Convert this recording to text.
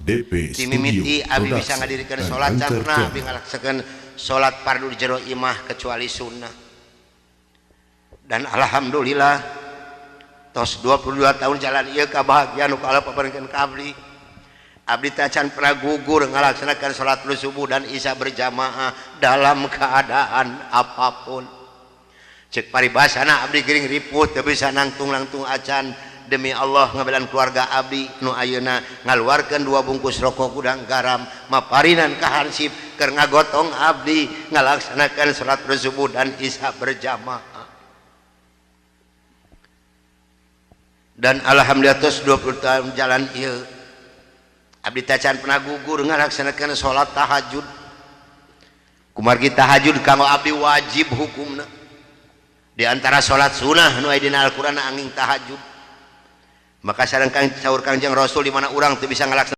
DP dimimiti Studio abdi bisa Production ngadirikeun and salat can pernah abdi Entertainment. ngalaksakeun salat fardu di jero imah kecuali sunnah. Dan alhamdulillah tos 22 tahun jalan ieu kabahagiaan nu Allah paparenkeun ka abdi. Abdi teh can pernah gugur ngalaksanakan salat subuh dan isya berjamaah dalam keadaan apapun. Cek paribasana abdi gering ripuh teu bisa nangtung-nangtung acan demi Allah ngabelan keluarga abdi nu ayeuna ngaluarkeun 2 bungkus rokok gudang garam maparinan ka hansip keur ngagotong abdi ngalaksanakan salat subuh dan isya berjamaah. Dan alhamdulillah tos 20 tahun jalan ieu abdi teh can pernah gugur ngalaksanakeun salat tahajud. Kumargi tahajud kanggo abdi wajib hukumna. Di antara salat sunnah nu aya dina Al-Qur'an angin tahajud. Maka sareng Kang saur Kangjeng Rasul di mana urang teu bisa ngalaksanakeun